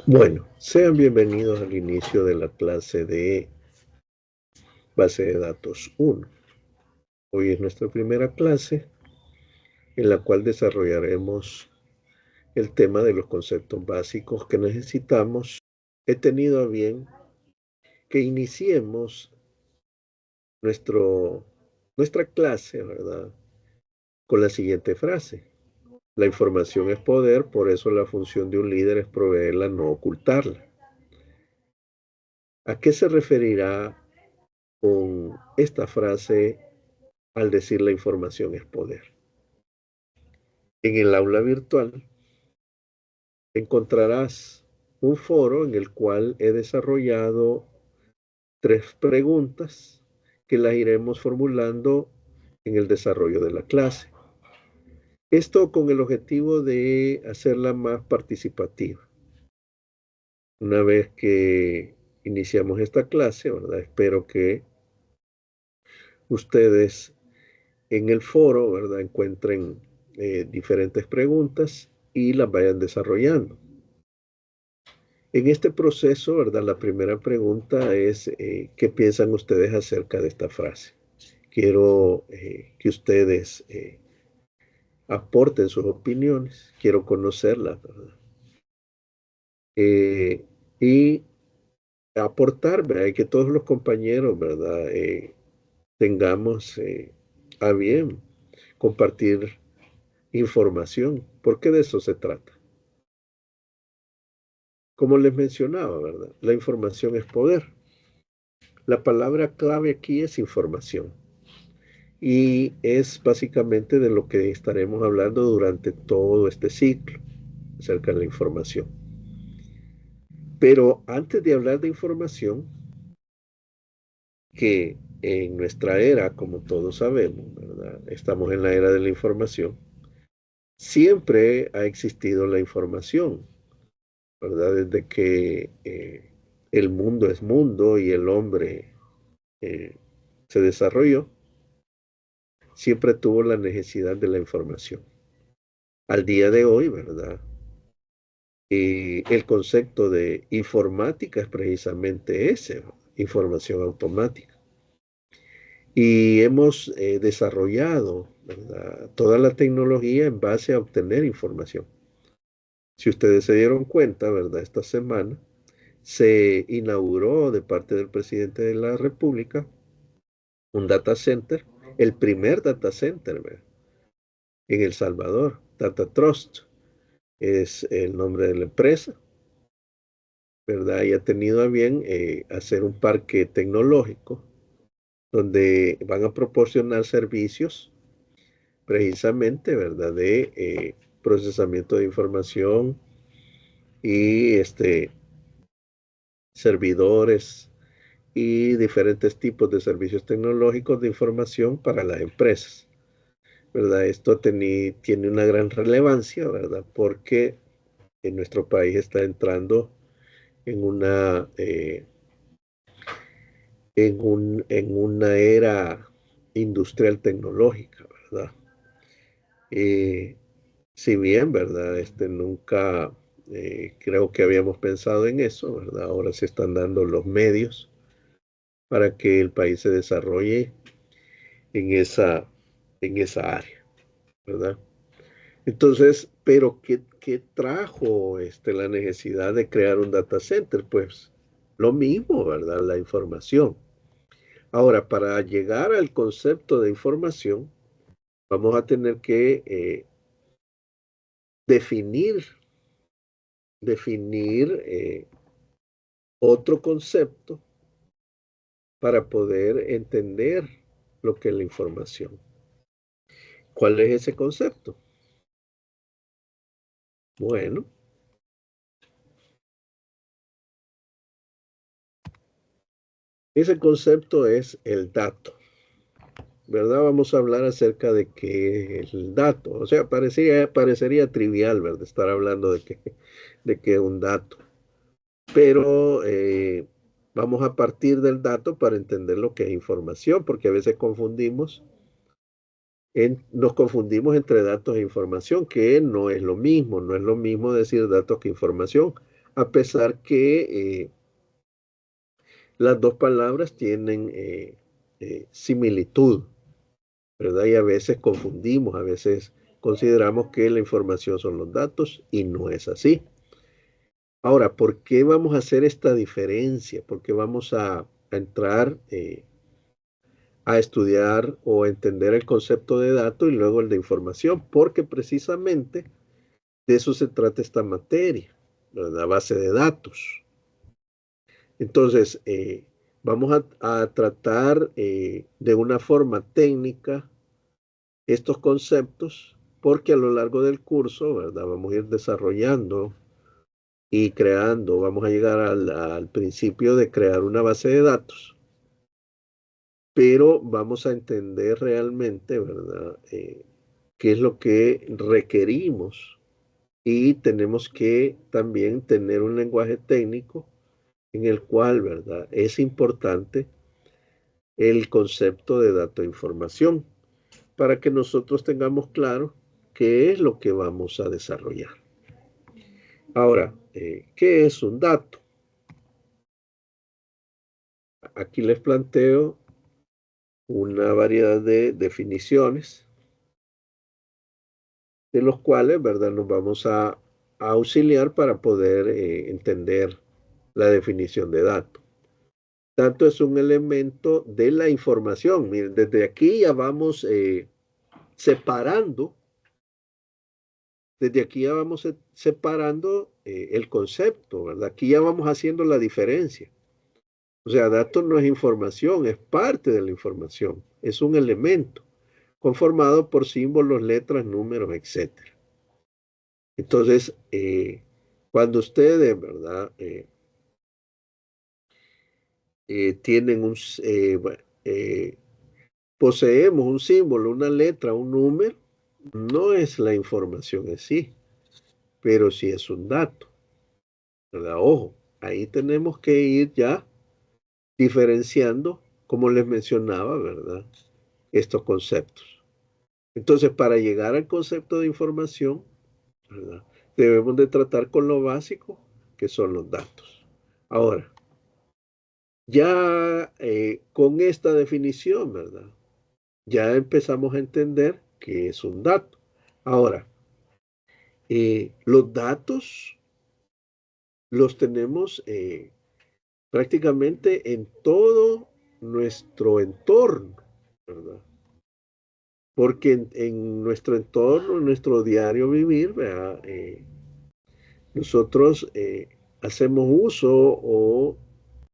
Bueno, sean bienvenidos al inicio de la clase de base de datos 1. Hoy es nuestra primera clase en la cual desarrollaremos el tema de los conceptos básicos que necesitamos. He tenido a bien que iniciemos nuestra clase, ¿verdad? Con la siguiente frase. La información es poder, por eso la función de un líder es proveerla, no ocultarla. ¿A qué se referirá con esta frase al decir la información es poder? En el aula virtual encontrarás un foro en el cual he desarrollado 3 preguntas que las iremos formulando en el desarrollo de la clase. Esto con el objetivo de hacerla más participativa. Una vez que iniciamos esta clase, ¿verdad? Espero que ustedes en el foro, ¿verdad? Encuentren diferentes preguntas y las vayan desarrollando. En este proceso, ¿verdad? La primera pregunta es, ¿qué piensan ustedes acerca de esta frase? Quiero que ustedes aporten sus opiniones, quiero conocerlas, ¿verdad? Y aportar, ¿verdad? Y que todos los compañeros, ¿verdad? Tengamos a bien compartir información, porque de eso se trata. Como les mencionaba, ¿verdad? La información es poder. La palabra clave aquí es información. Y es básicamente de lo que estaremos hablando durante todo este ciclo, acerca de la información. Pero antes de hablar de información, que en nuestra era, como todos sabemos, ¿verdad? Estamos en la era de la información, siempre ha existido la información, ¿verdad? Desde que el mundo es mundo y el hombre eh, se desarrolló, siempre tuvo la necesidad de la información. Al día de hoy, ¿verdad? Y el concepto de informática es precisamente ese, ¿no? Información automática. Y hemos desarrollado, ¿verdad? Toda la tecnología en base a obtener información. Si ustedes se dieron cuenta, ¿verdad? Esta semana se inauguró de parte del presidente de la República un data center, el primer data center, ¿verdad? En El Salvador, Data Trust es el nombre de la empresa, ¿verdad? Y ha tenido a bien hacer un parque tecnológico donde van a proporcionar servicios precisamente, ¿verdad? De procesamiento de información y servidores y diferentes tipos de servicios tecnológicos de información para las empresas, ¿verdad? Esto tiene una gran relevancia, ¿verdad? Porque en nuestro país está entrando en una era industrial tecnológica, ¿verdad? Eh, si bien, ¿verdad? Nunca creo que habíamos pensado en eso, ¿verdad? Ahora se están dando los medios para que el país se desarrolle en esa área, ¿verdad? Entonces, pero ¿qué trajo la necesidad de crear un data center? Pues lo mismo, ¿verdad? La información. Ahora, para llegar al concepto de información, vamos a tener que definir, definir otro concepto para poder entender lo que es la información. ¿Cuál es ese concepto? Bueno, ese concepto es el dato, ¿verdad? Vamos a hablar acerca de qué es el dato. O sea, parecería trivial, ¿verdad? Estar hablando de qué es un dato. Pero vamos a partir del dato para entender lo que es información, porque a veces nos confundimos entre datos e información, que no es lo mismo, no es lo mismo decir datos que información. a pesar que las dos palabras tienen similitud, ¿verdad? Y a veces confundimos, a veces consideramos que la información son los datos y no es así. Ahora, ¿por qué vamos a hacer esta diferencia? ¿Por qué vamos a entrar a estudiar o entender el concepto de dato y luego el de información? Porque precisamente de eso se trata esta materia, la base de datos. Entonces, vamos a tratar de una forma técnica estos conceptos porque a lo largo del curso, ¿verdad? Vamos a ir desarrollando y creando, vamos a llegar al principio de crear una base de datos, pero vamos a entender realmente, ¿verdad? Qué es lo que requerimos y tenemos que también tener un lenguaje técnico en el cual, ¿verdad? Es importante el concepto de dato e información para que nosotros tengamos claro qué es lo que vamos a desarrollar. Ahora, ¿qué es un dato? Aquí les planteo una variedad de definiciones de los cuales, ¿verdad? Nos vamos a auxiliar para poder entender la definición de dato. Dato es un elemento de la información. Miren, desde aquí ya vamos separando, desde aquí ya vamos separando el concepto, ¿verdad? Aquí ya vamos haciendo la diferencia. O sea, dato no es información, es parte de la información, es un elemento conformado por símbolos, letras, números, etcétera. Entonces, cuando ustedes, ¿verdad? Tienen bueno, poseemos un símbolo, una letra, un número, no es la información en sí, pero sí es un dato, ¿verdad? Ojo, ahí tenemos que ir ya diferenciando, como les mencionaba, ¿verdad? Estos conceptos. Entonces, para llegar al concepto de información, ¿verdad? Debemos de tratar con lo básico, que son los datos. Ahora, ya con esta definición, ¿verdad? Ya empezamos a entender qué es un dato. Ahora, los datos los tenemos prácticamente en todo nuestro entorno, ¿verdad? Porque en nuestro entorno, en nuestro diario vivir, ¿verdad? Nosotros hacemos uso o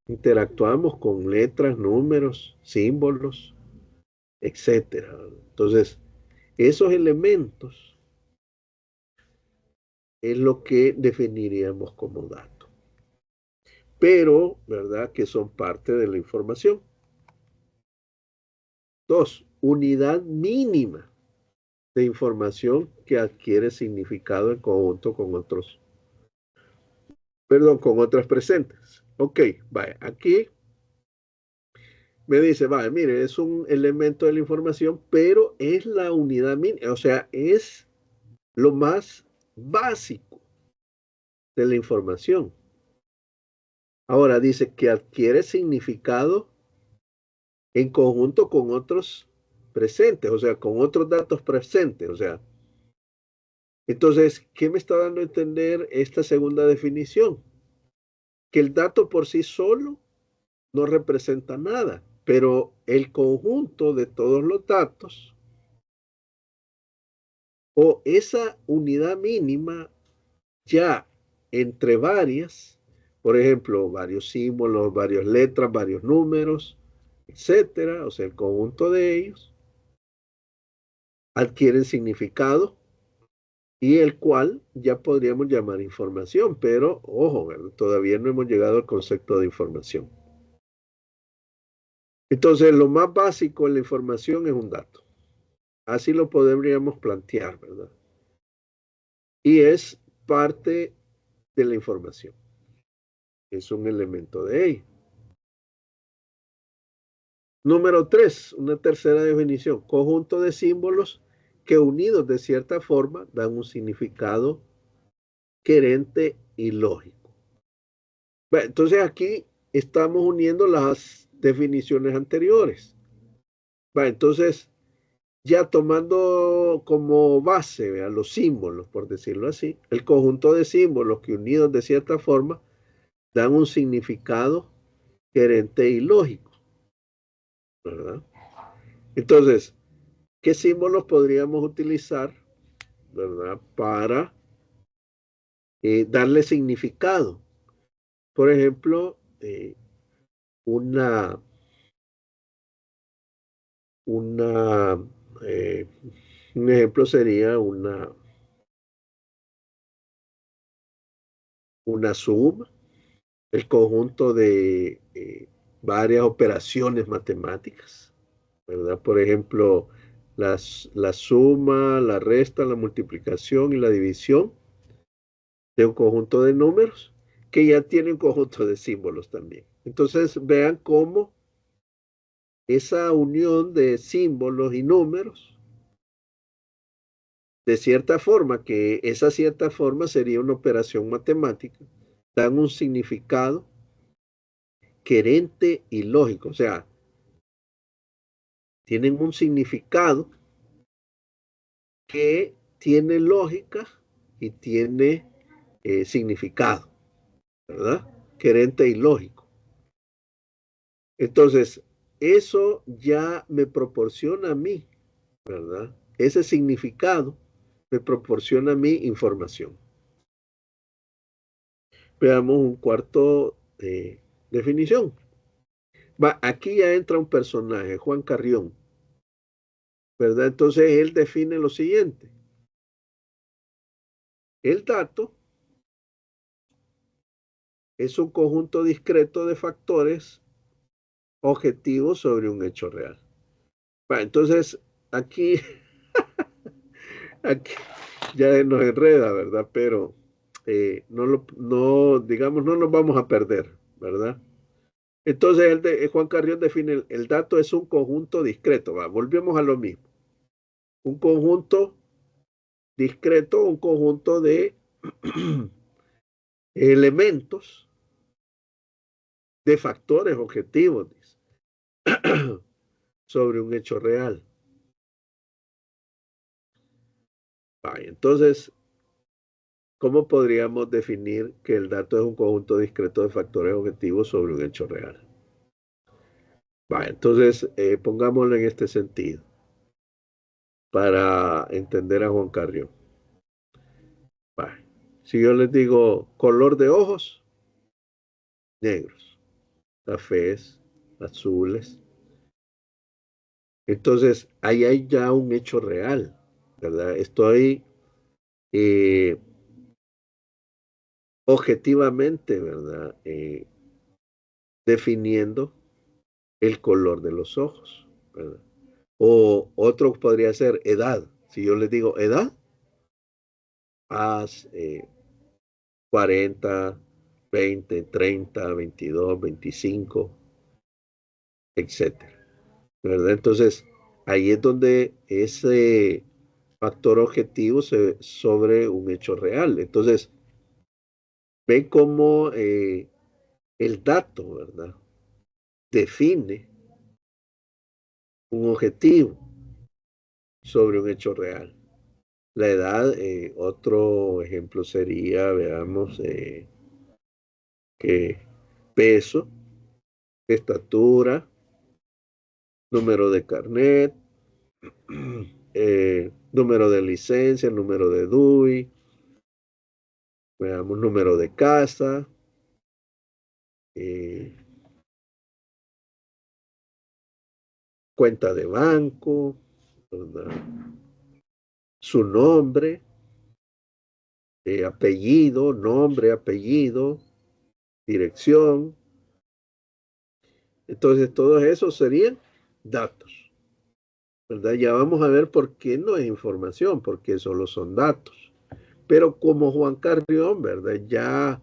interactuamos con letras, números, símbolos, etcétera. Entonces, esos elementos es lo que definiríamos como dato. Pero, ¿verdad? Que son parte de la información. Dos, unidad mínima de información que adquiere significado en conjunto con otros, perdón, con otras presentes. Ok, vaya, aquí me dice, vaya, mire, es un elemento de la información, pero es la unidad mínima, o sea, es lo más básico de la información. Ahora dice que adquiere significado en conjunto con otros presentes, o sea, con otros datos presentes, o sea. Entonces, ¿qué me está dando a entender esta segunda definición? Que el dato por sí solo no representa nada, pero el conjunto de todos los datos o esa unidad mínima ya entre varias, por ejemplo, varios símbolos, varias letras, varios números, etcétera, o sea, el conjunto de ellos adquieren significado y el cual ya podríamos llamar información, pero ojo, ¿verdad? Todavía no hemos llegado al concepto de información. Entonces, lo más básico en la información es un dato. Así lo podríamos plantear, ¿verdad? Y es parte de la información. Es un elemento de ella. Número tres, una tercera definición. Conjunto de símbolos que unidos de cierta forma dan un significado coherente y lógico. Entonces aquí estamos uniendo las definiciones anteriores. Entonces, ya tomando como base, ¿vea? Los símbolos, por decirlo así, el conjunto de símbolos que unidos de cierta forma dan un significado coherente y lógico, ¿verdad? Entonces, ¿qué símbolos podríamos utilizar, ¿verdad? Para darle significado. Por ejemplo, una, una, eh, un ejemplo sería una suma, el conjunto de varias operaciones matemáticas, ¿verdad? Por ejemplo, la suma, la resta, la multiplicación y la división de un conjunto de números que ya tiene un conjunto de símbolos también. Entonces, vean cómo esa unión de símbolos y números, de cierta forma, que esa cierta forma sería una operación matemática, dan un significado coherente y lógico. O sea, tienen un significado que tiene lógica y tiene significado, ¿verdad? Coherente y lógico. Entonces, eso ya me proporciona a mí, ¿verdad? Ese significado me proporciona a mí información. Veamos un cuarto definición. Aquí ya entra un personaje, Juan Carrión, ¿verdad? Entonces él define lo siguiente. El dato es un conjunto discreto de factores objetivos sobre un hecho real. Entonces, aquí, aquí ya nos enreda, ¿verdad? Pero no, digamos, no nos vamos a perder, ¿verdad? Entonces, Juan Carrión define el dato es un conjunto discreto. Volvemos a lo mismo. Un conjunto discreto, un conjunto de elementos, de factores objetivos sobre un hecho real. Entonces, ¿cómo podríamos definir que el dato es un conjunto discreto de factores objetivos sobre un hecho real? Entonces, pongámoslo en este sentido para entender a Juan Carrión. Si yo les digo color de ojos, negros, cafés, azules, entonces ahí hay ya un hecho real, ¿verdad? Estoy eh, objetivamente, ¿verdad? Definiendo el color de los ojos, ¿verdad? O otro podría ser edad. Si yo les digo edad, haz 40, 20, 30, 22, 25, etcétera, ¿verdad? Entonces, ahí es donde ese factor objetivo sobre un hecho real. Entonces, ven cómo el dato, ¿verdad? Define un objetivo sobre un hecho real. La edad, otro ejemplo sería, veamos, que peso, estatura, número de carnet, número de licencia, número de DUI, veamos, número de casa, eh, cuenta de banco, ¿verdad? Su nombre, apellido, nombre, apellido, dirección. Entonces, todos esos serían datos, ¿verdad? Ya vamos a ver por qué no es información, porque solo son datos. Pero como Juan Carrión, ¿verdad? Ya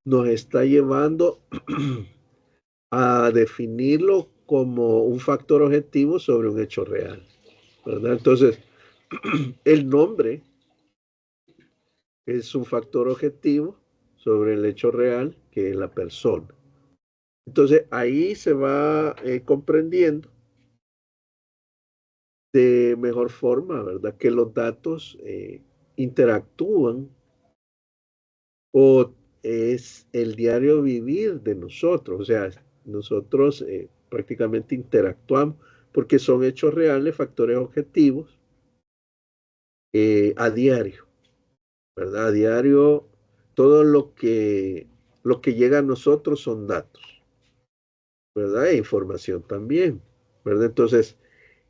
nos está llevando a definirlo como un factor objetivo sobre un hecho real, ¿verdad? Entonces, el nombre es un factor objetivo sobre el hecho real que es la persona. Entonces ahí se va comprendiendo de mejor forma, ¿verdad? Que los datos interactúan o es el diario vivir de nosotros. O sea, nosotros prácticamente interactuamos porque son hechos reales, factores objetivos a diario, ¿verdad? A diario, todo lo que llega a nosotros son datos, ¿verdad? E información también, ¿verdad? Entonces,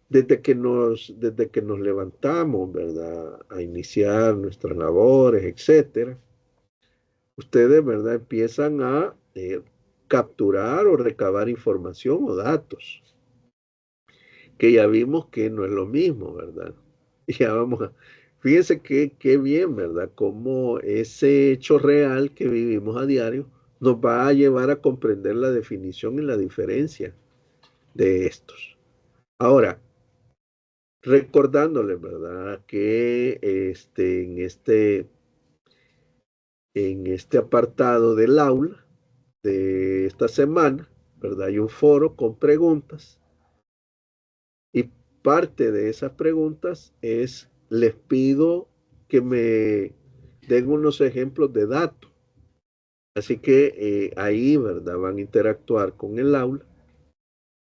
desde que nos levantamos, ¿verdad? A iniciar nuestras labores, etcétera, ustedes, ¿verdad? Empiezan a capturar o recabar información o datos, que ya vimos que no es lo mismo, ¿verdad? Y ya vamos a... Fíjense qué bien, ¿verdad? Cómo ese hecho real que vivimos a diario nos va a llevar a comprender la definición y la diferencia de estos. Ahora, recordándoles, ¿verdad? Que en este apartado del aula de esta semana, ¿verdad? Hay un foro con preguntas y parte de esas preguntas es, les pido que me den unos ejemplos de datos. Así que ahí, ¿verdad? Van a interactuar con el aula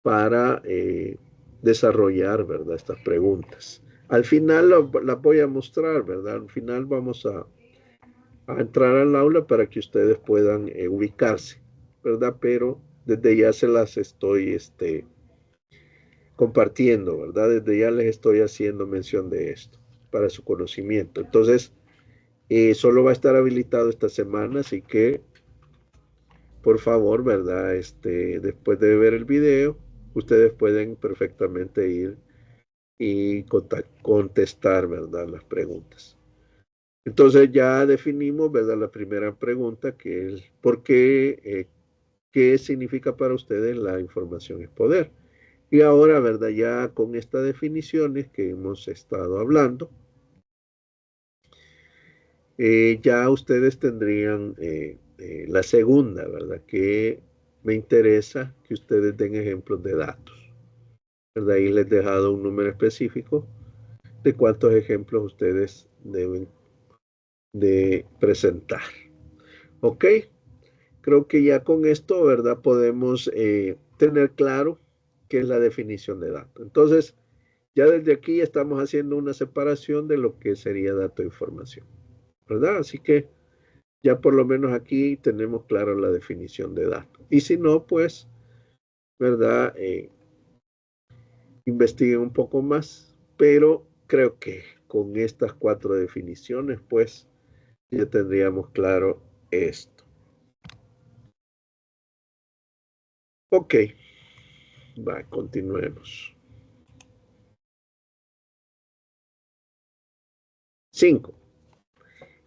para desarrollar, ¿verdad? Estas preguntas. Al final las voy a mostrar, ¿verdad? Al final vamos a entrar al aula para que ustedes puedan ubicarse, ¿verdad? Pero desde ya se las estoy compartiendo, ¿verdad? Desde ya les estoy haciendo mención de esto para su conocimiento. Entonces, solo va a estar habilitado esta semana, así que, por favor, ¿verdad? Después de ver el video, ustedes pueden perfectamente ir y contestar, ¿verdad? Las preguntas. Entonces ya definimos, ¿verdad? La primera pregunta, que es ¿por qué? ¿Qué significa para ustedes la información es poder? Y ahora, ¿verdad? Ya con estas definiciones que hemos estado hablando, ya ustedes tendrían la segunda, ¿verdad? Que me interesa que ustedes den ejemplos de datos, ¿verdad? Ahí les he dejado un número específico de cuántos ejemplos ustedes deben de presentar. ¿Ok? Creo que ya con esto, ¿verdad? Podemos tener claro qué es la definición de dato. Entonces, ya desde aquí estamos haciendo una separación de lo que sería dato e información, ¿verdad? Así que ya por lo menos aquí tenemos claro la definición de dato. Y si no, pues, ¿verdad? Investiguen un poco más, pero creo que con estas cuatro definiciones, pues, ya tendríamos claro esto. Ok, va, continuemos. 5.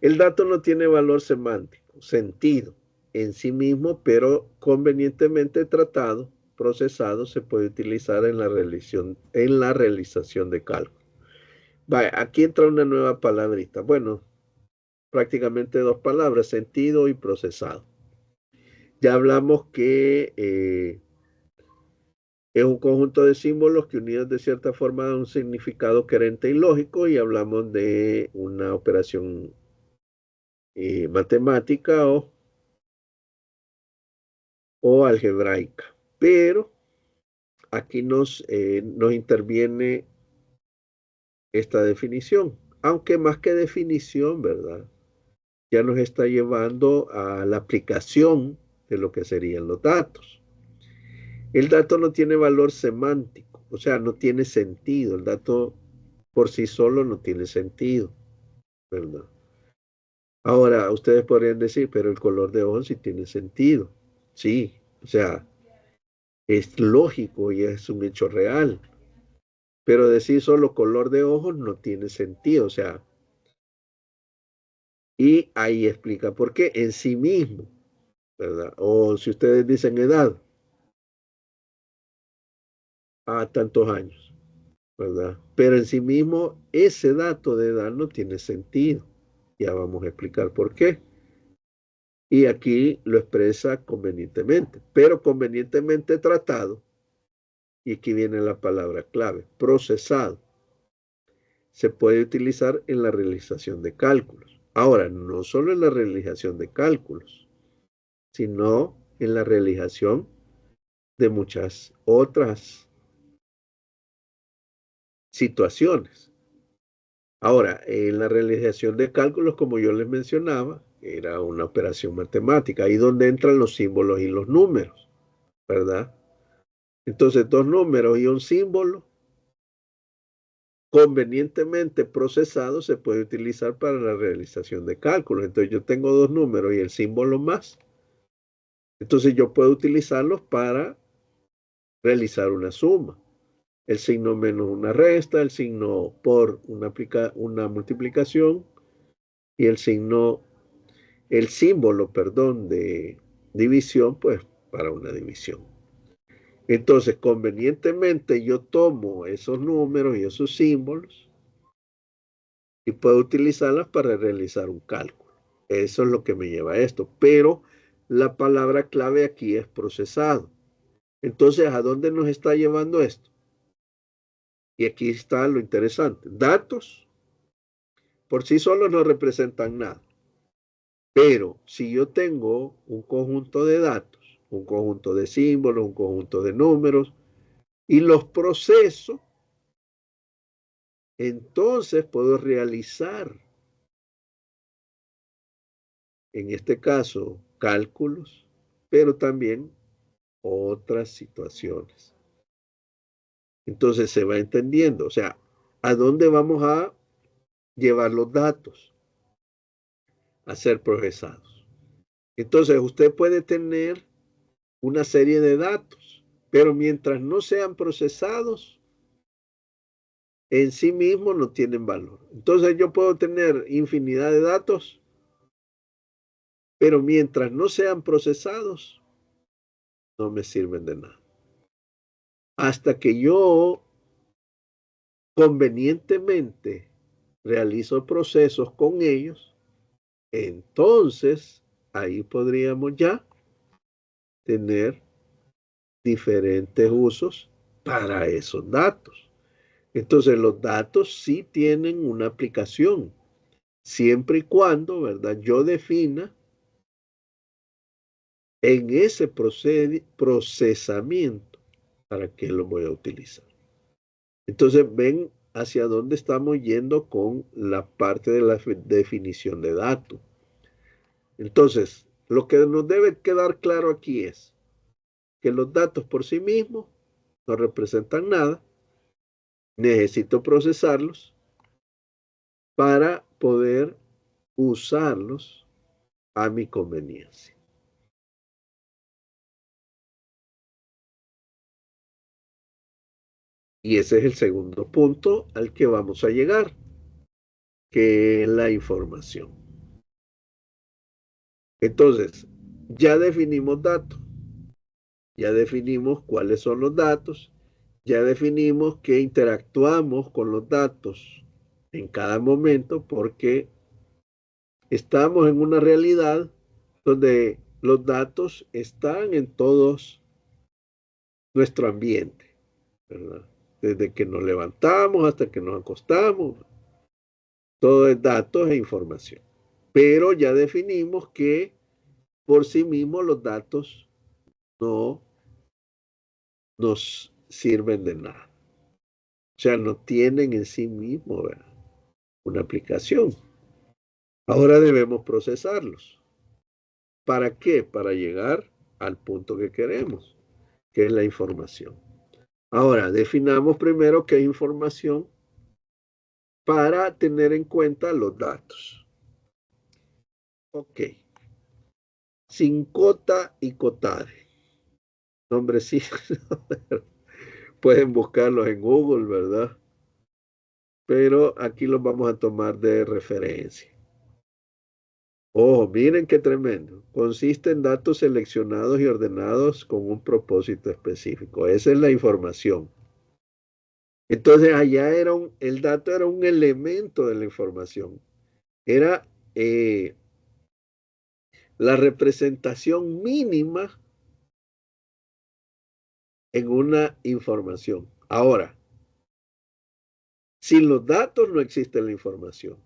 El dato no tiene valor semántico, sentido en sí mismo, pero convenientemente tratado, procesado, se puede utilizar en la realización de cálculos. Vaya, aquí entra una nueva palabrita. Bueno, prácticamente dos palabras, sentido y procesado. Ya hablamos que es un conjunto de símbolos que unidos de cierta forma dan un significado coherente y lógico, y hablamos de una operación matemática o algebraica. Pero aquí nos interviene esta definición, aunque más que definición, ¿verdad? Ya nos está llevando a la aplicación de lo que serían los datos. El dato no tiene valor semántico, o sea, no tiene sentido. El dato por sí solo no tiene sentido, ¿verdad? Ahora, ustedes podrían decir, pero el color de ojos sí tiene sentido. Sí, o sea, es lógico y es un hecho real. Pero decir solo color de ojos no tiene sentido, o sea, y ahí explica por qué en sí mismo, ¿verdad? O si ustedes dicen edad, a tantos años, ¿verdad? Pero en sí mismo ese dato de edad no tiene sentido. Ya vamos a explicar por qué. Y aquí lo expresa convenientemente, pero convenientemente tratado, y aquí viene la palabra clave, procesado, se puede utilizar en la realización de cálculos. Ahora, no solo en la realización de cálculos, sino en la realización de muchas otras situaciones. Ahora, en la realización de cálculos, como yo les mencionaba, era una operación matemática, ahí donde entran los símbolos y los números, ¿verdad? Entonces, dos números y un símbolo convenientemente procesado se puede utilizar para la realización de cálculos. Entonces, yo tengo dos números y el símbolo más. Entonces, yo puedo utilizarlos para realizar una suma. El signo menos una resta, el signo por una multiplicación y el símbolo, perdón, de división, pues para una división. Entonces, convenientemente yo tomo esos números y esos símbolos y puedo utilizarlas para realizar un cálculo. Eso es lo que me lleva a esto. Pero la palabra clave aquí es procesado. Entonces, ¿a dónde nos está llevando esto? Y aquí está lo interesante. Datos por sí solos no representan nada. Pero si yo tengo un conjunto de datos, un conjunto de símbolos, un conjunto de números, y los proceso, entonces puedo realizar, en este caso, cálculos, pero también otras situaciones. Entonces se va entendiendo, o sea, ¿a dónde vamos a llevar los datos a ser procesados? Entonces usted puede tener una serie de datos, pero mientras no sean procesados, en sí mismos no tienen valor. Entonces yo puedo tener infinidad de datos, pero mientras no sean procesados, no me sirven de nada. Hasta que yo convenientemente realizo procesos con ellos, entonces ahí podríamos ya tener diferentes usos para esos datos. Entonces los datos sí tienen una aplicación, siempre y cuando, ¿verdad? Yo defina en ese procesamiento para qué lo voy a utilizar. Entonces ven hacia dónde estamos yendo con la parte de la definición de datos. Entonces, lo que nos debe quedar claro aquí es que los datos por sí mismos no representan nada. Necesito procesarlos para poder usarlos a mi conveniencia. Y ese es el segundo punto al que vamos a llegar, que es la información. Entonces, ya definimos datos, ya definimos cuáles son los datos, ya definimos que interactuamos con los datos en cada momento porque estamos en una realidad donde los datos están en todos nuestro ambiente, ¿verdad? Desde que nos levantamos hasta que nos acostamos, todo es datos e información. Pero ya definimos que por sí mismos los datos no nos sirven de nada. O sea, no tienen en sí mismo, ¿verdad?, una aplicación. Ahora debemos procesarlos. ¿Para qué? Para llegar al punto que queremos, que es la información. Ahora, definamos primero qué es información para tener en cuenta los datos. Ok. Sin cota y cotare. Nombre sí. Pueden buscarlos en Google, ¿verdad? Pero aquí los vamos a tomar de referencia. Oh, miren qué tremendo. Consiste en datos seleccionados y ordenados con un propósito específico. Esa es la información. Entonces allá el dato era un elemento de la información. Era la representación mínima en una información. Ahora, sin los datos no existe la información.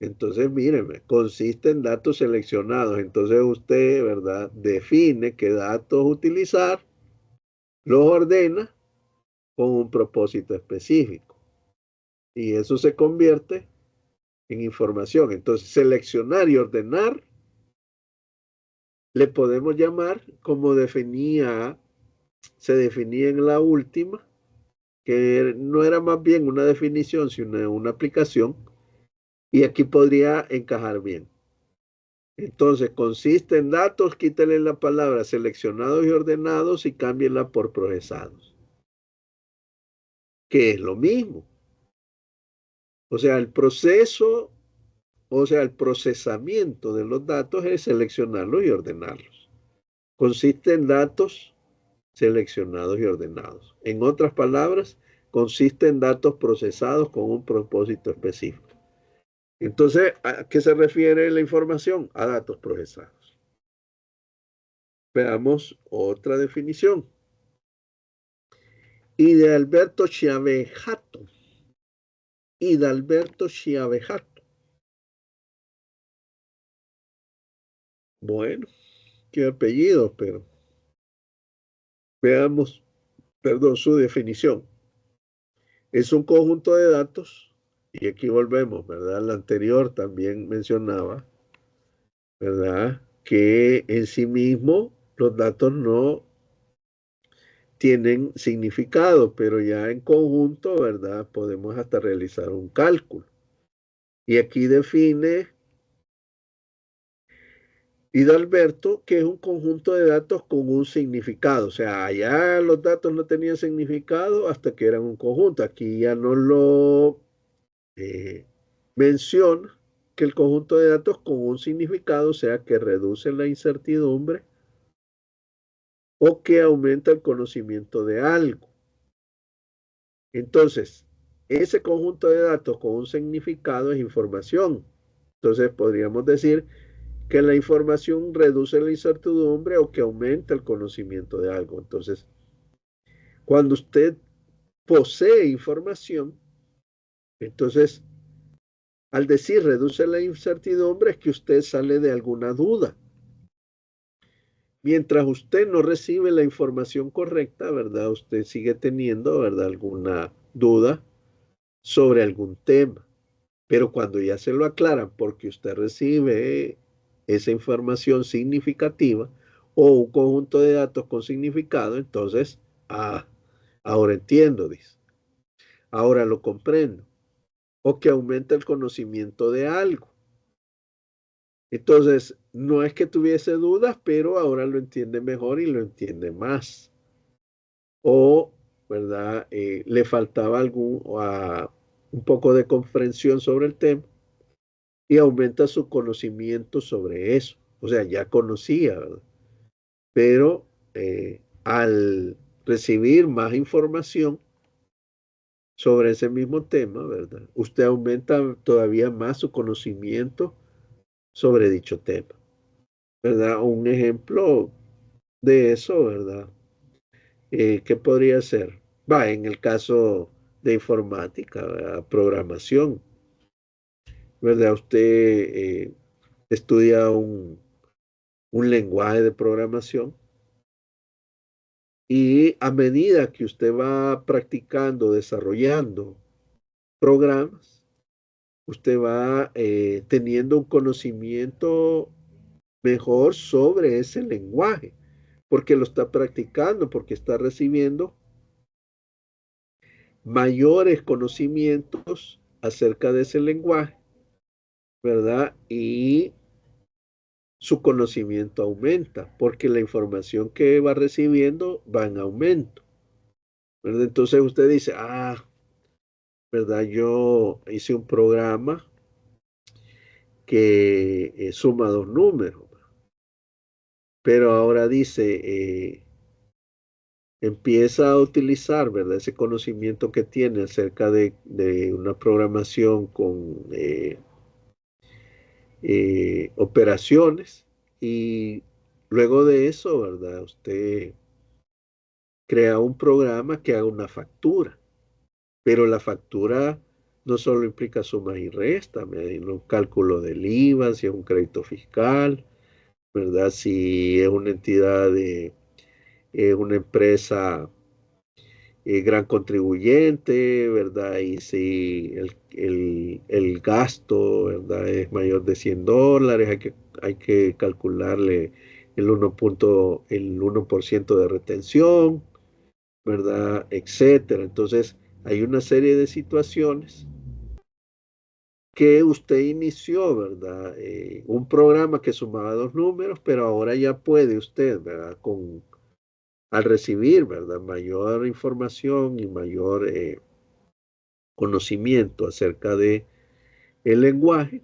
Entonces, míreme, consiste en datos seleccionados. Entonces usted, ¿verdad? Define qué datos utilizar, los ordena con un propósito específico. Y eso se convierte en información. Entonces, seleccionar y ordenar le podemos llamar como se definía en la última, que no era más bien una definición, sino una aplicación, y aquí podría encajar bien. Entonces, consiste en datos, quítale la palabra seleccionados y ordenados y cámbienla por procesados, que es lo mismo. O sea, el procesamiento de los datos es seleccionarlos y ordenarlos. Consiste en datos seleccionados y ordenados. En otras palabras, consiste en datos procesados con un propósito específico. Entonces, ¿a qué se refiere la información? A datos procesados. Veamos otra definición. Idalberto Chiavejato. Idalberto Chiavejato. Bueno, qué apellido, pero veamos, perdón, su definición. Es un conjunto de datos, y aquí volvemos, ¿verdad? La anterior también mencionaba, ¿verdad? Que en sí mismo los datos no tienen significado, pero ya en conjunto, ¿verdad? Podemos hasta realizar un cálculo. Y aquí define Hidalberto que es un conjunto de datos con un significado. O sea, allá los datos no tenían significado hasta que eran un conjunto. Aquí ya no lo menciona que el conjunto de datos con un significado, o sea, que reduce la incertidumbre o que aumenta el conocimiento de algo. Entonces, ese conjunto de datos con un significado es información. Entonces, podríamos decir que la información reduce la incertidumbre o que aumenta el conocimiento de algo. Entonces, cuando usted posee información, entonces, al decir reduce la incertidumbre, es que usted sale de alguna duda. Mientras usted no recibe la información correcta, ¿verdad? Usted sigue teniendo, ¿verdad? Alguna duda sobre algún tema. Pero cuando ya se lo aclaran porque usted recibe esa información significativa o un conjunto de datos con significado, entonces, ahora entiendo, dice. Ahora lo comprendo. O que aumenta el conocimiento de algo. Entonces, no es que tuviese dudas, pero ahora lo entiende mejor y lo entiende más. O, ¿verdad? Le faltaba un poco de comprensión sobre el tema y aumenta su conocimiento sobre eso. O sea, ya conocía, ¿verdad? Pero al recibir más información sobre ese mismo tema, ¿verdad? Usted aumenta todavía más su conocimiento sobre dicho tema, ¿verdad? Un ejemplo de eso, ¿verdad? ¿Qué podría ser? Va, en el caso de informática, ¿verdad? Programación, ¿verdad? Usted estudia un lenguaje de programación y a medida que usted va practicando, desarrollando programas, usted va teniendo un conocimiento mejor sobre ese lenguaje, porque lo está practicando, porque está recibiendo mayores conocimientos acerca de ese lenguaje, ¿verdad? Y su conocimiento aumenta, porque la información que va recibiendo va en aumento, ¿verdad? Entonces usted dice, ¿verdad? Yo hice un programa que suma dos números, pero ahora dice, empieza a utilizar, ¿verdad? Ese conocimiento que tiene acerca de una programación con operaciones y luego de eso, ¿verdad? Usted crea un programa que haga una factura, pero la factura no solo implica sumas y restas, un cálculo del IVA, si es un crédito fiscal, ¿verdad? Si es una entidad de una empresa gran contribuyente, ¿verdad? Y si el gasto, ¿verdad? Es mayor de $100, hay que calcularle el 1% de retención, ¿verdad? Etcétera. Entonces, hay una serie de situaciones que usted inició, ¿verdad? Un programa que sumaba dos números, pero ahora ya puede usted, ¿verdad? Al recibir, ¿verdad? Mayor información y mayor conocimiento acerca de el lenguaje,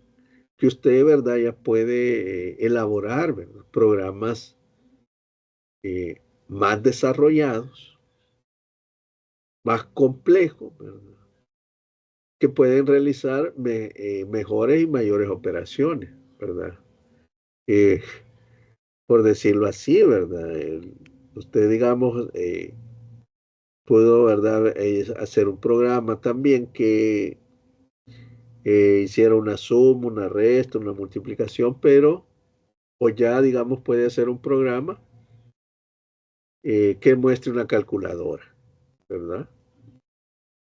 que usted, ¿verdad? Ya puede elaborar, ¿verdad? Programas más desarrollados, más complejos, ¿verdad? Que pueden realizar mejores y mayores operaciones, ¿verdad? Eh, por decirlo así, ¿verdad? Usted, digamos, pudo, ¿verdad? Hacer un programa también que hiciera una suma, una resta, una multiplicación, pero, o ya, digamos, puede hacer un programa que muestre una calculadora, ¿verdad?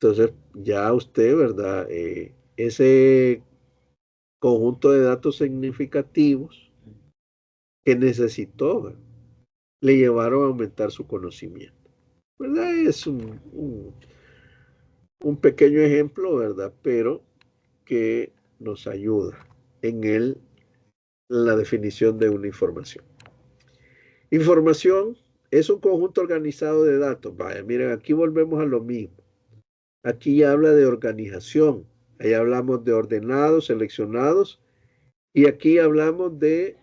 Entonces, ya usted, ¿verdad? Ese conjunto de datos significativos que necesitó, ¿verdad? Le llevaron a aumentar su conocimiento, ¿verdad? Es un pequeño ejemplo, ¿verdad? Pero que nos ayuda en la definición de una información. Información es un conjunto organizado de datos. Vaya, miren, aquí volvemos a lo mismo. Aquí ya habla de organización. Ahí hablamos de ordenados, seleccionados. Y aquí hablamos de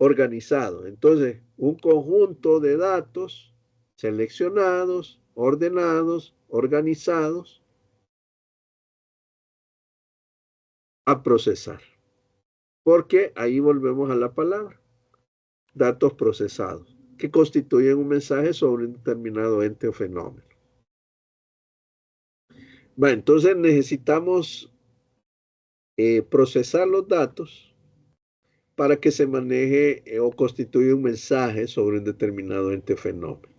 organizado. Entonces, un conjunto de datos seleccionados, ordenados, organizados a procesar. Porque ahí volvemos a la palabra. Datos procesados, que constituyen un mensaje sobre un determinado ente o fenómeno. Bueno, entonces necesitamos procesar los datos para que se maneje o constituya un mensaje sobre un determinado ente o fenómeno.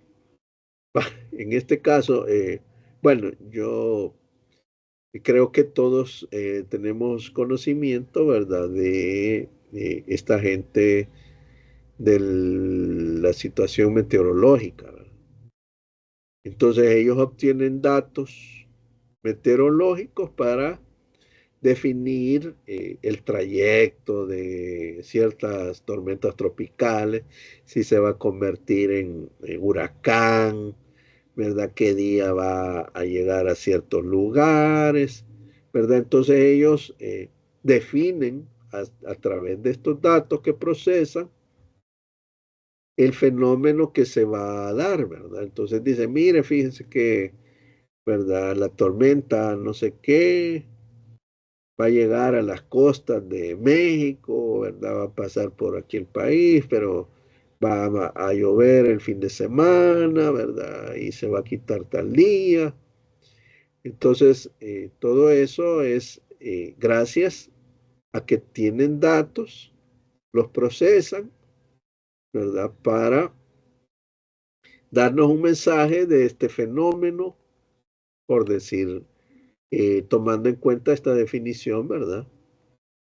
En este caso, bueno, yo creo que todos tenemos conocimiento, ¿verdad? De esta gente de la situación meteorológica, ¿verdad? Entonces ellos obtienen datos meteorológicos para definir el trayecto de ciertas tormentas tropicales, si se va a convertir en huracán, ¿verdad? ¿Qué día va a llegar a ciertos lugares? ¿Verdad? Entonces ellos definen a través de estos datos que procesan el fenómeno que se va a dar, ¿verdad? Entonces dice, mire, fíjense que, ¿verdad? La tormenta no sé qué va a llegar a las costas de México, ¿verdad? Va a pasar por aquí el país, pero va a llover el fin de semana, ¿verdad? Y se va a quitar tal día. Entonces, todo eso es gracias a que tienen datos, los procesan, ¿verdad? Para darnos un mensaje de este fenómeno, por decir, tomando en cuenta esta definición, ¿verdad?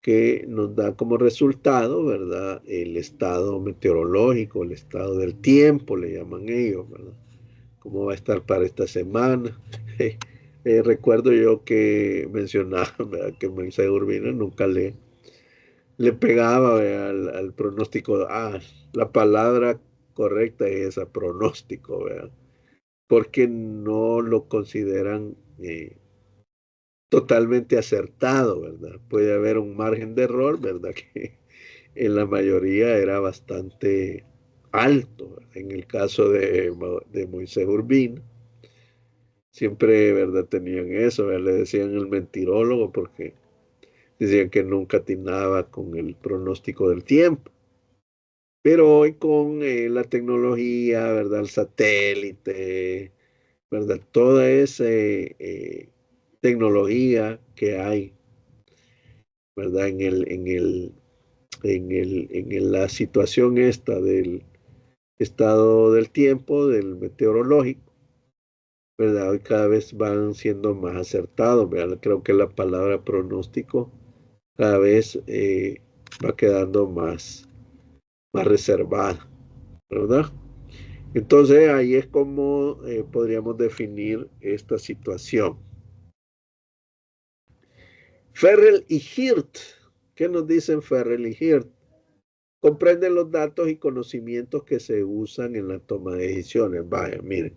Que nos da como resultado, ¿verdad? El estado meteorológico, el estado del tiempo, le llaman ellos, ¿verdad? Cómo va a estar para esta semana. Recuerdo yo que mencionaba, ¿verdad? Que Moisés Urbina nunca le pegaba, ¿verdad? Al pronóstico. La palabra correcta es esa, pronóstico, ¿verdad? Porque no lo consideran totalmente acertado, ¿verdad? Puede haber un margen de error, ¿verdad? Que en la mayoría era bastante alto. En el caso de Moisés Urbina, siempre, ¿verdad? Tenían eso, ¿verdad? Le decían el mentirólogo porque Decían que nunca atinaba con el pronóstico del tiempo. Pero hoy con la tecnología, ¿verdad? El satélite, ¿verdad? Toda esa tecnología que hay, ¿verdad? La situación esta del estado del tiempo, del meteorológico, ¿verdad? Hoy cada vez van siendo más acertados, ¿verdad? Creo que la palabra pronóstico cada vez va quedando más reservada, ¿verdad? Entonces ahí es como podríamos definir esta situación. Ferrell y Hirt, ¿qué nos dicen Ferrell y Hirt? Comprenden los datos y conocimientos que se usan en la toma de decisiones. Vaya, miren,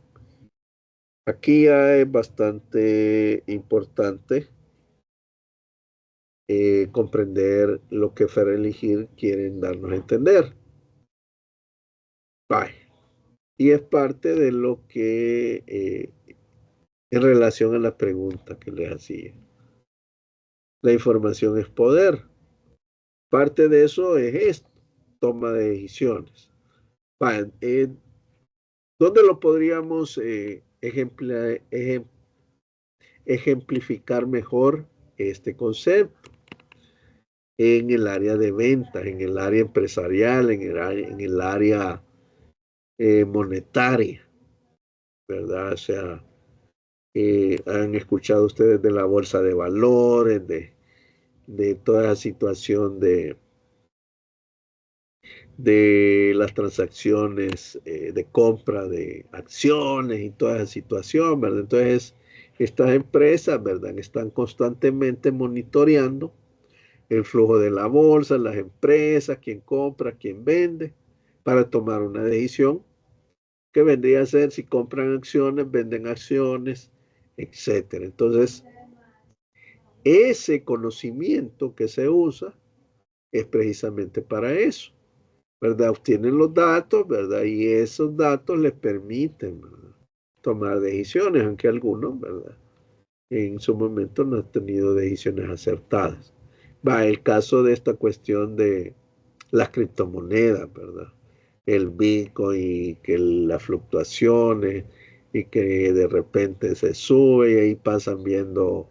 aquí ya es bastante importante comprender lo que Ferrell y Hirt quieren darnos a entender. Vaya, y es parte de lo que en relación a la pregunta que les hacía. La información es poder. Parte de eso es esto, toma de decisiones. Vaya, ¿dónde lo podríamos ejemplificar mejor este concepto? En el área de ventas, en el área empresarial, en el área monetaria, ¿verdad? O sea, han escuchado ustedes de la bolsa de valores, de toda esa situación de las transacciones de compra de acciones y toda esa situación, ¿verdad? Entonces, estas empresas, ¿verdad? Están constantemente monitoreando el flujo de la bolsa, las empresas, quién compra, quién vende, para tomar una decisión que vendría a ser si compran acciones, venden acciones, etcétera. Entonces, ese conocimiento que se usa es precisamente para eso, ¿verdad? Obtienen los datos, ¿verdad? Y esos datos les permiten, ¿verdad? Tomar decisiones, aunque algunos, ¿verdad? En su momento no han tenido decisiones acertadas. Va, el caso de esta cuestión de las criptomonedas, ¿verdad? El Bitcoin y que las fluctuaciones y que de repente se sube y ahí pasan viendo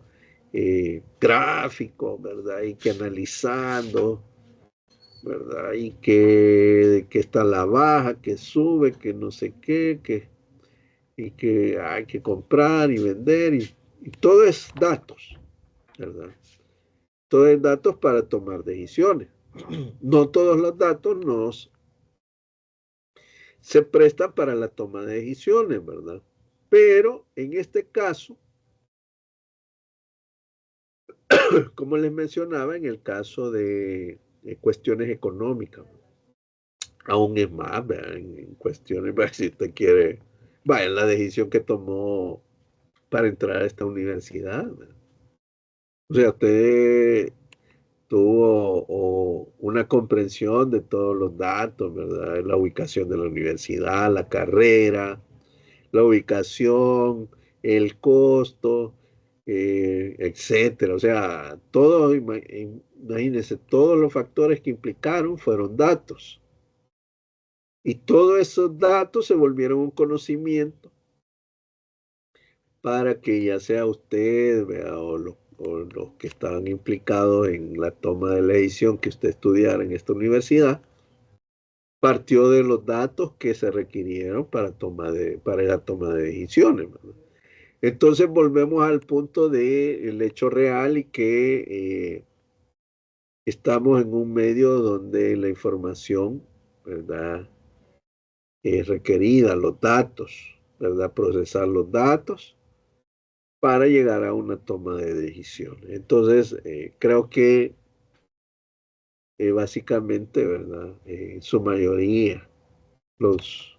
gráficos, ¿verdad? Y que analizando, ¿verdad? Y que está a la baja, que sube, que no sé qué, y que hay que comprar y vender y todo es datos, ¿verdad? Todo es datos para tomar decisiones. No todos los datos se prestan para la toma de decisiones, ¿verdad? Pero en este caso, como les mencionaba, en el caso de cuestiones económicas, aún es más, ¿verdad? En cuestiones, si usted quiere, vaya, la decisión que tomó para entrar a esta universidad, ¿verdad? O sea, usted tuvo una comprensión de todos los datos, ¿verdad? La ubicación de la universidad, la carrera, la ubicación, el costo, etcétera. O sea, todo, imagínense, todos los factores que implicaron fueron datos. Y todos esos datos se volvieron un conocimiento para que ya sea usted, ¿verdad? O los que estaban implicados en la toma de la decisión que usted estudiara en esta universidad, partió de los datos que se requirieron para la toma de decisiones, ¿verdad? Entonces volvemos al punto del hecho real y que estamos en un medio donde la información, ¿verdad? Es requerida, los datos, ¿verdad? Procesar los datos para llegar a una toma de decisiones. Entonces, creo que básicamente, ¿verdad? Su mayoría, los,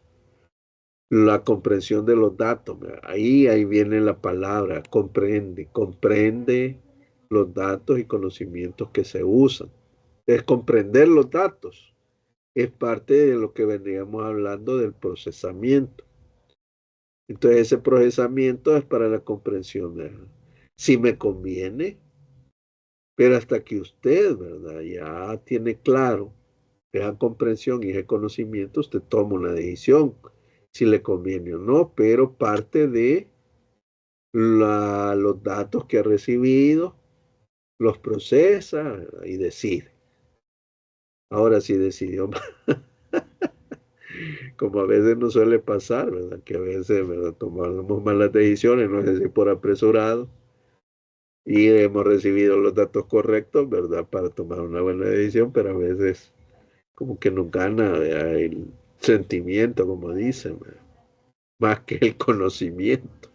la comprensión de los datos, ¿verdad? Ahí viene la palabra, comprende los datos y conocimientos que se usan. Es comprender los datos. Es parte de lo que veníamos hablando del procesamiento. Entonces, ese procesamiento es para la comprensión, ¿verdad? Si me conviene, Pero hasta que usted, ¿verdad? Ya tiene claro esa comprensión y ese conocimiento, usted toma una decisión, si le conviene o no, pero parte de los datos que ha recibido, los procesa, ¿verdad? Y decide. Ahora, si decidió, como a veces nos suele pasar, ¿verdad? Que a veces, ¿verdad? Tomamos malas decisiones, no sé si por apresurado, y hemos recibido los datos correctos, ¿verdad? Para tomar una buena decisión, pero a veces como que nos gana, ¿verdad? El sentimiento, como dicen, ¿verdad? Más que el conocimiento.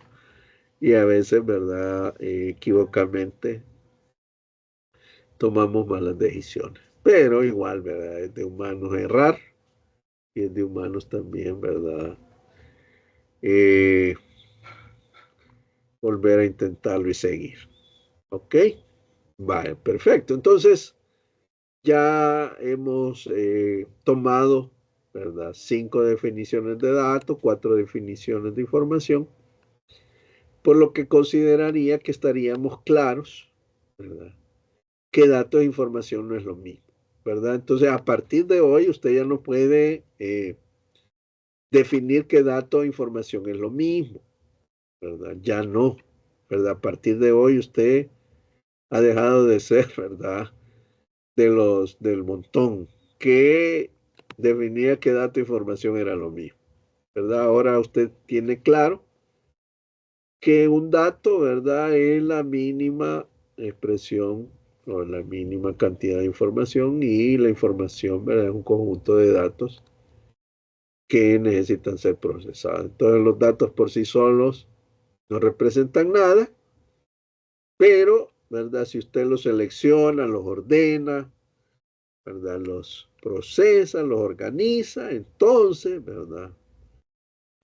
Y a veces, ¿verdad? Equivocamente tomamos malas decisiones. Pero igual, ¿verdad? Es de humanos errar y es de humanos también, ¿verdad? Eh, volver a intentarlo y seguir. ¿Ok? Vale, perfecto. Entonces, ya hemos tomado, ¿verdad? 5 definiciones de datos, 4 definiciones de información, por lo que consideraría que estaríamos claros, ¿verdad? Que datos e información no es lo mismo, ¿verdad? Entonces, a partir de hoy, usted ya no puede definir que datos e información es lo mismo, ¿verdad? Ya no, ¿verdad? A partir de hoy, usted ha dejado de ser, ¿verdad? Del montón que definía que dato e información era lo mismo, ¿verdad? Ahora usted tiene claro que un dato, ¿verdad? Es la mínima expresión o la mínima cantidad de información y la información, ¿verdad? Es un conjunto de datos que necesitan ser procesados. Entonces los datos por sí solos no representan nada, pero, ¿verdad? Si usted los selecciona, los ordena, ¿verdad? Los procesa, los organiza, entonces, ¿verdad?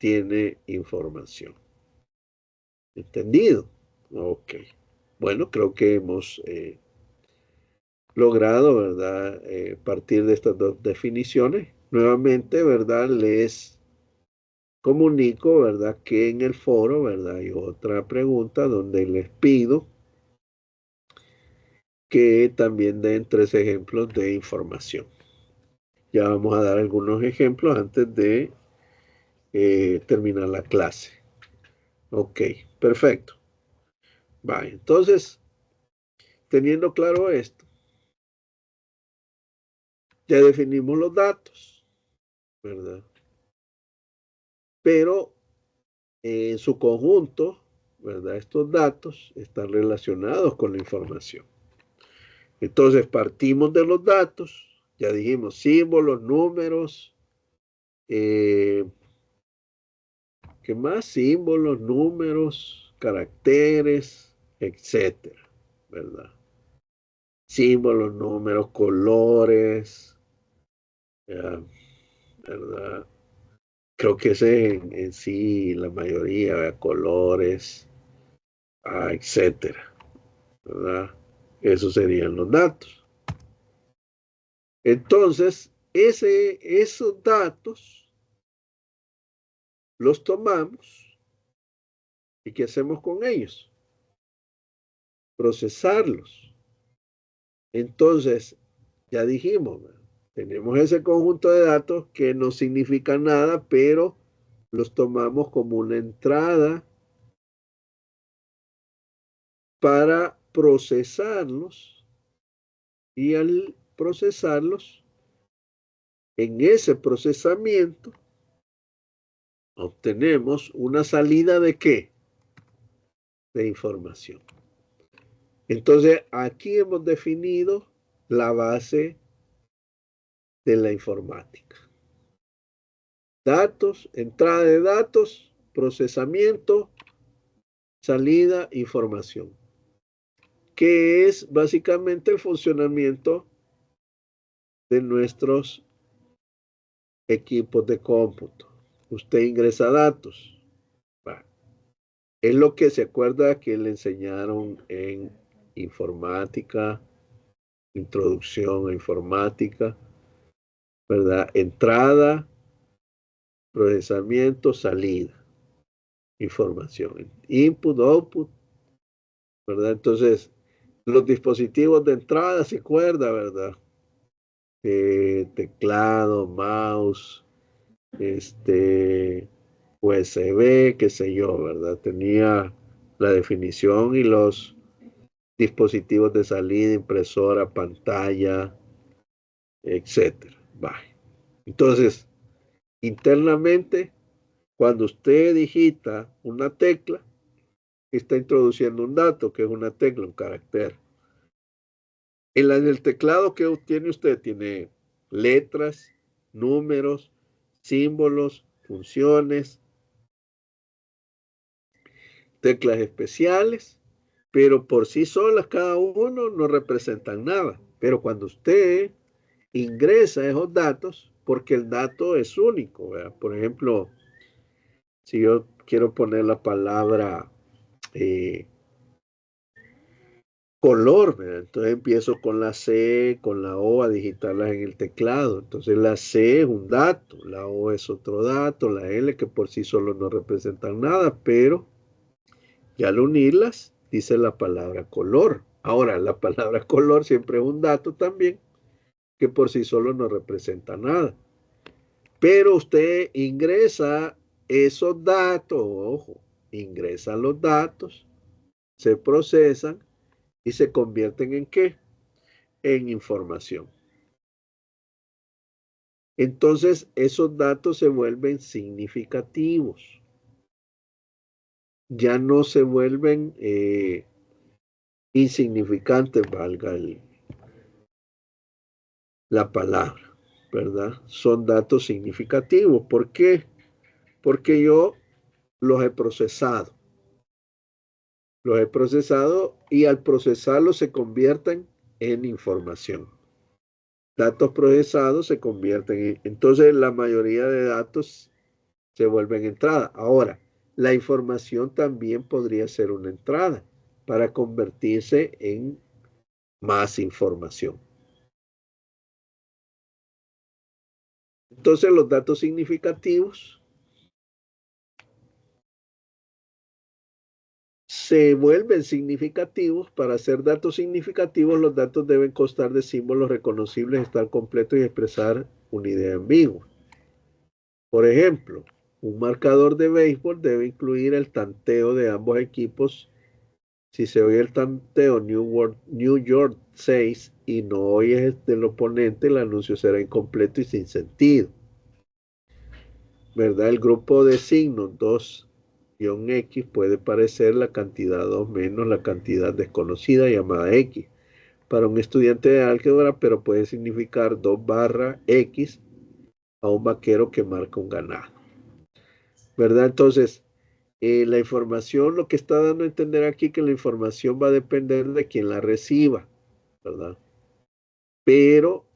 Tiene información. ¿Entendido? Ok. Bueno, creo que hemos logrado, ¿verdad? Partir de estas dos definiciones. Nuevamente, ¿verdad? Les comunico, ¿verdad? Que en el foro, ¿verdad? Hay otra pregunta donde les pido que también den 3 ejemplos de información. Ya vamos a dar algunos ejemplos antes de terminar la clase. Ok, perfecto. Vale, entonces, teniendo claro esto, ya definimos los datos, ¿verdad? Pero en su conjunto, ¿verdad? Estos datos están relacionados con la información. Entonces, partimos de los datos, ya dijimos símbolos, números, eh, ¿qué más? Símbolos, números, caracteres, etcétera, ¿verdad? Símbolos, números, colores, ¿verdad? Creo que ese en sí la mayoría, ¿verdad? Colores, etcétera, ¿verdad? Esos serían los datos. Entonces, esos datos los tomamos y ¿qué hacemos con ellos? Procesarlos. Entonces, ya dijimos, ¿verdad? Tenemos ese conjunto de datos que no significan nada, pero los tomamos como una entrada para procesarlos y al procesarlos, en ese procesamiento obtenemos una salida de ¿qué? De información. Entonces, aquí hemos definido la base de la informática. Datos, entrada de datos, procesamiento, salida, información, que es básicamente el funcionamiento de nuestros equipos de cómputo. Usted ingresa datos. Va. Es lo que se acuerda que le enseñaron en informática, introducción a informática, ¿verdad? Entrada, procesamiento, salida, información. Input, output, ¿verdad? Entonces, Los dispositivos de entrada, se acuerda, ¿verdad? Teclado, mouse, este, USB, qué sé yo, ¿verdad? Tenía la definición y los dispositivos de salida, impresora, pantalla, etcétera. Vale. Entonces, internamente, cuando usted digita una tecla, está introduciendo un dato, que es una tecla, un carácter. En el teclado que tiene usted, tiene letras, números, símbolos, funciones, teclas especiales, pero por sí solas cada uno no representan nada. Pero cuando usted ingresa esos datos, porque el dato es único, ¿verdad? Por ejemplo, si yo quiero poner la palabra eh, color, ¿verdad? Entonces empiezo con la C, con la O a digitarlas en el teclado. Entonces la C es un dato, la O es otro dato, la L que por sí solo no representan nada, pero ya al unirlas dice la palabra color. Ahora, la palabra color siempre es un dato también que por sí solo no representa nada. Pero usted ingresa esos datos, ojo, ingresa los datos, se procesan y se convierten en ¿qué? En información. Entonces, esos datos se vuelven significativos. Ya no se vuelven insignificantes, valga la palabra, ¿verdad? Son datos significativos. ¿Por qué? Porque yo los he procesado. Los he procesado y al procesarlos se convierten en información. Datos procesados se convierten en... Entonces, la mayoría de datos se vuelven entrada. Ahora, la información también podría ser una entrada para convertirse en más información. Entonces, los datos significativos se vuelven significativos. Para ser datos significativos, los datos deben constar de símbolos reconocibles, estar completos y expresar una idea ambigua. Por ejemplo, un marcador de béisbol debe incluir el tanteo de ambos equipos. Si se oye el tanteo New York 6 y no oyes del oponente, el anuncio será incompleto y sin sentido. ¿Verdad? El grupo de signos 2-X puede parecer la cantidad 2 menos la cantidad desconocida llamada X para un estudiante de álgebra, pero puede significar 2/X a un vaquero que marca un ganado. ¿Verdad? Entonces, la información, lo que está dando a entender aquí que la información va a depender de quien la reciba, ¿verdad? Pero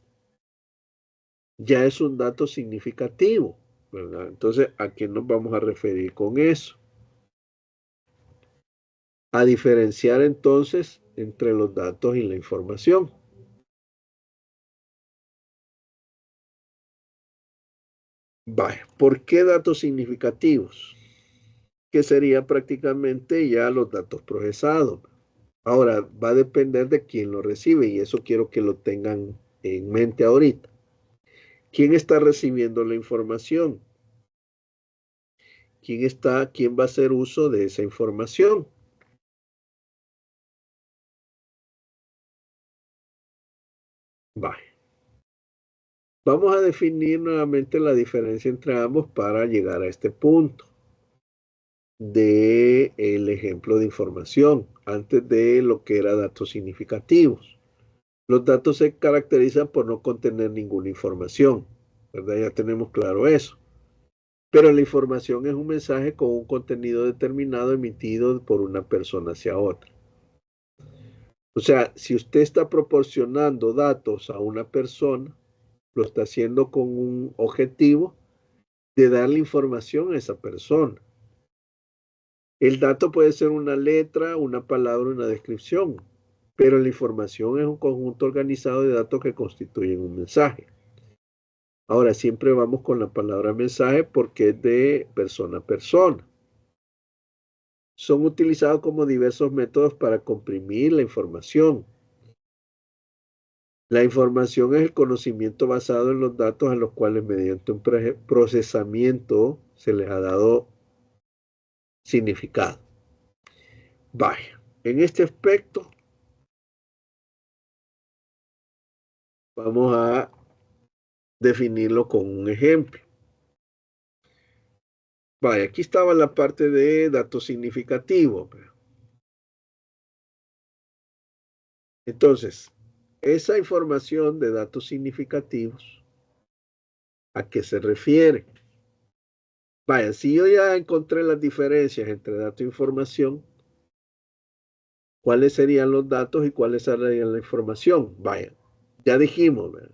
ya es un dato significativo, ¿verdad? Entonces, ¿a qué nos vamos a referir con eso? A diferenciar entonces entre los datos y la información. Vaya, ¿por qué datos significativos? Que sería prácticamente ya los datos procesados. Ahora, va a depender de quién lo recibe y eso quiero que lo tengan en mente ahorita. ¿Quién está recibiendo la información? ¿Quién va a hacer uso de esa información? Vaya. Vamos a definir nuevamente la diferencia entre ambos para llegar a este punto de el ejemplo de información antes de lo que era datos significativos. Los datos se caracterizan por no contener ninguna información, ¿verdad? Ya tenemos claro eso. Pero la información es un mensaje con un contenido determinado emitido por una persona hacia otra. O sea, si usted está proporcionando datos a una persona, lo está haciendo con un objetivo de darle información a esa persona. El dato puede ser una letra, una palabra, una descripción, pero la información es un conjunto organizado de datos que constituyen un mensaje. Ahora, siempre vamos con la palabra mensaje porque es de persona a persona. son utilizados como diversos métodos para comprimir la información. La información es el conocimiento basado en los datos a los cuales mediante un procesamiento se les ha dado significado. Vaya, en este aspecto vamos a definirlo con un ejemplo. Vaya, aquí estaba la parte de datos significativos. Entonces, esa información de datos significativos, ¿a qué se refiere? Vaya, si yo ya encontré las diferencias entre datos e información, ¿cuáles serían los datos y cuáles serían la información? Vaya, ya dijimos, ¿verdad?,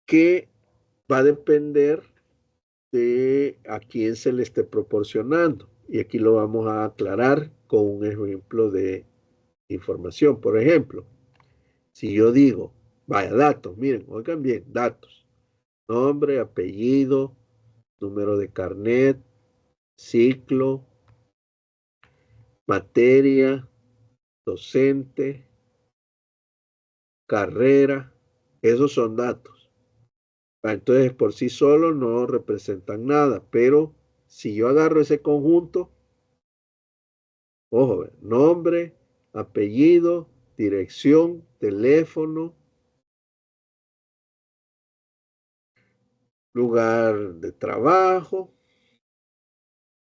que va a depender de a quién se le esté proporcionando. Y aquí lo vamos a aclarar con un ejemplo de información. Por ejemplo, si yo digo, vaya, datos, miren, oigan bien, datos, nombre, apellido, número de carnet, ciclo, materia, docente, carrera, esos son datos. Entonces, por sí solos no representan nada, pero si yo agarro ese conjunto, ojo, nombre, apellido, dirección, teléfono, lugar de trabajo,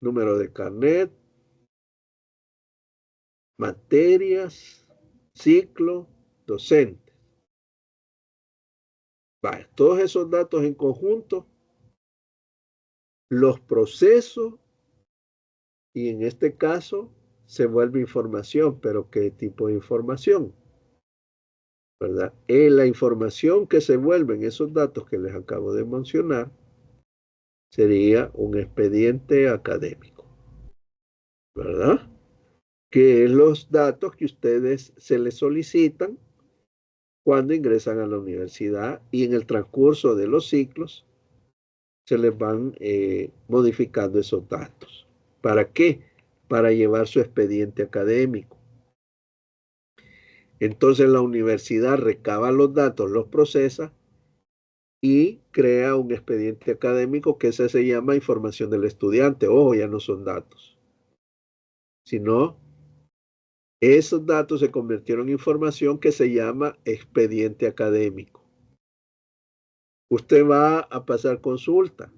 número de carnet, materias, ciclo, docente. Vaya, todos esos datos en conjunto los proceso y en este caso se vuelve información, pero ¿qué tipo de información? ¿Verdad? La información que se vuelven esos datos que les acabo de mencionar sería un expediente académico, ¿verdad? Que es los datos que ustedes se les solicitan cuando ingresan a la universidad y en el transcurso de los ciclos se les van modificando esos datos. ¿Para qué? Para llevar su expediente académico. Entonces la universidad recaba los datos, los procesa y crea un expediente académico que ese se llama información del estudiante. Ojo, ya no son datos, sino esos datos se convirtieron en información que se llama expediente académico. Usted va a pasar consulta.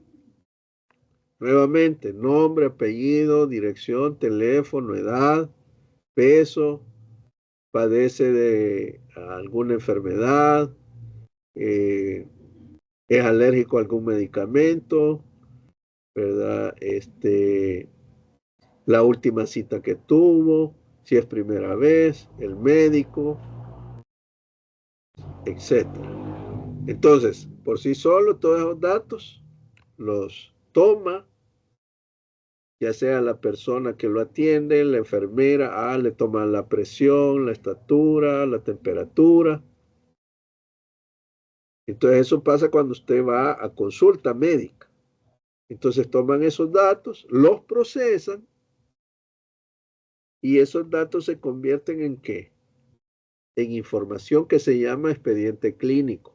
Nuevamente, nombre, apellido, dirección, teléfono, edad, peso, padece de alguna enfermedad, es alérgico a algún medicamento, ¿verdad? La última cita que tuvo, si es primera vez, el médico, etcétera. Entonces, por sí solo, todos esos datos los toma, ya sea la persona que lo atiende, la enfermera, le toman la presión, la estatura, la temperatura. Entonces, eso pasa cuando usted va a consulta médica. Entonces, toman esos datos, los procesan y esos datos se convierten en ¿qué? En información que se llama expediente clínico.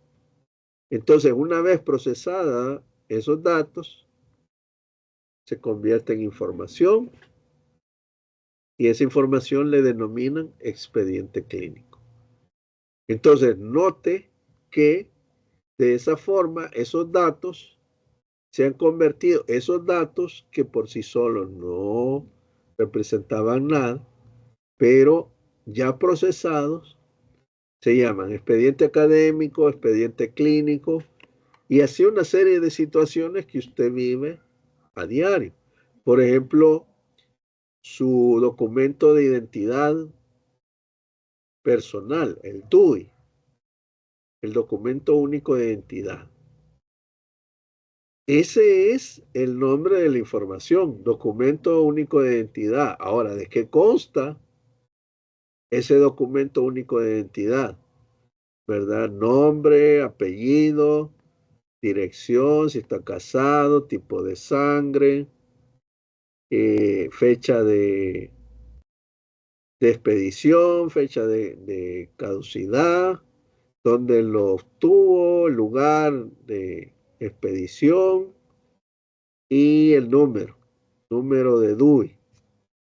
Entonces, una vez procesada esos datos, se convierte en información y esa información le denominan expediente clínico. Entonces, note que de esa forma esos datos se han convertido, esos datos que por sí solos no representaban nada, pero ya procesados, se llaman expediente académico, expediente clínico, y así una serie de situaciones que usted vive a diario. Por ejemplo, su documento de identidad personal, el DUI, el documento único de identidad. Ese es el nombre de la información, documento único de identidad. Ahora, ¿de qué consta ese documento único de identidad? ¿Verdad? Nombre, apellido, dirección, si está casado, tipo de sangre, fecha de expedición, fecha de caducidad, dónde lo obtuvo, el lugar de expedición y el número de DUI,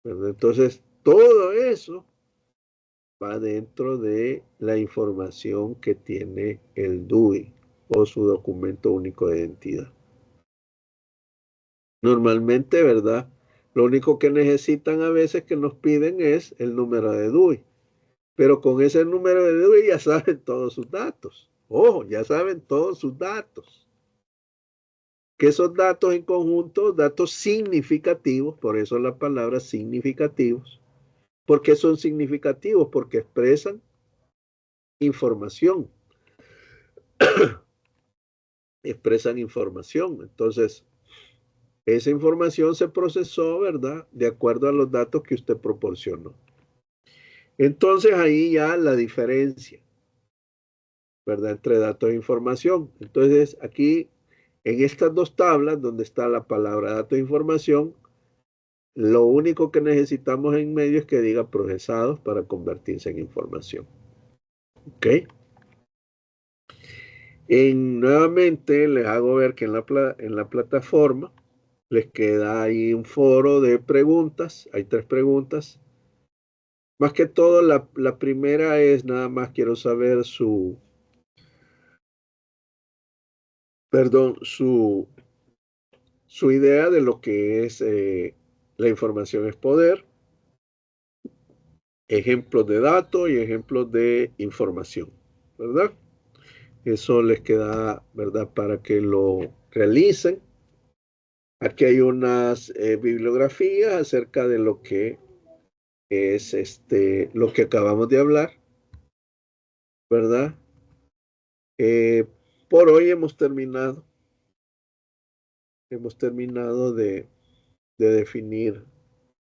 ¿verdad? Entonces, todo eso va dentro de la información que tiene el DUI o su documento único de identidad. Normalmente, ¿verdad? Lo único que necesitan a veces que nos piden es el número de DUI. Pero con ese número de DUI ya saben todos sus datos. Ojo, ya saben todos sus datos. Que esos datos en conjunto, datos significativos, por eso la palabra significativos. ¿Por qué son significativos? Porque expresan información. Expresan información. Entonces, esa información se procesó, ¿verdad? De acuerdo a los datos que usted proporcionó. Entonces, ahí ya la diferencia, ¿verdad? Entre datos e información. Entonces, aquí, en estas dos tablas, donde está la palabra datos e información, lo único que necesitamos en medio es que diga procesados para convertirse en información. ¿Ok? Nuevamente les hago ver que en la plataforma les queda ahí un foro de preguntas. Hay 3 preguntas. Más que todo, la primera es nada más quiero saber perdón, su idea de lo que es la información es poder, ejemplos de datos y ejemplos de información, ¿verdad? Eso les queda, ¿verdad? Para que lo realicen. Aquí hay unas bibliografías acerca de lo que es lo que acabamos de hablar, ¿verdad? Eh, por hoy hemos terminado. Hemos terminado de definir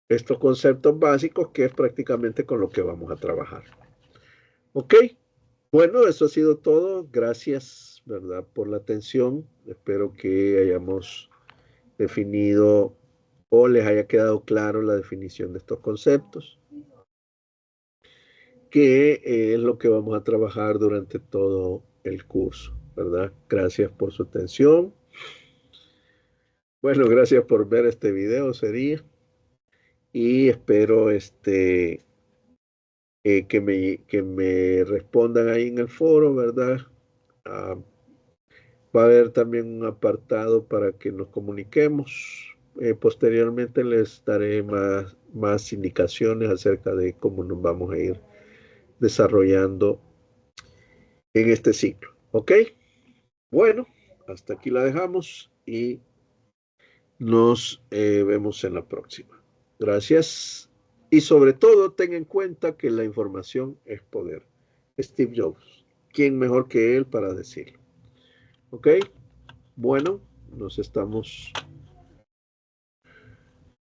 estos conceptos básicos, que es prácticamente con lo que vamos a trabajar. ¿Ok? Bueno, eso ha sido todo. Gracias, ¿verdad? Por la atención. Espero que hayamos definido o les haya quedado claro la definición de estos conceptos, que es lo que vamos a trabajar durante todo el curso, ¿verdad? Gracias por su atención. Bueno, gracias por ver este video, sería. Y espero que me respondan ahí en el foro, ¿verdad? Ah, va a haber también un apartado para que nos comuniquemos. Posteriormente les daré más indicaciones acerca de cómo nos vamos a ir desarrollando en este ciclo. ¿Ok? Bueno, hasta aquí la dejamos y nos vemos en la próxima. Gracias. Y sobre todo, ten en cuenta que la información es poder. Steve Jobs. ¿Quién mejor que él para decirlo? ¿Ok? Bueno, nos estamos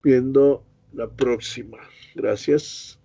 viendo la próxima. Gracias.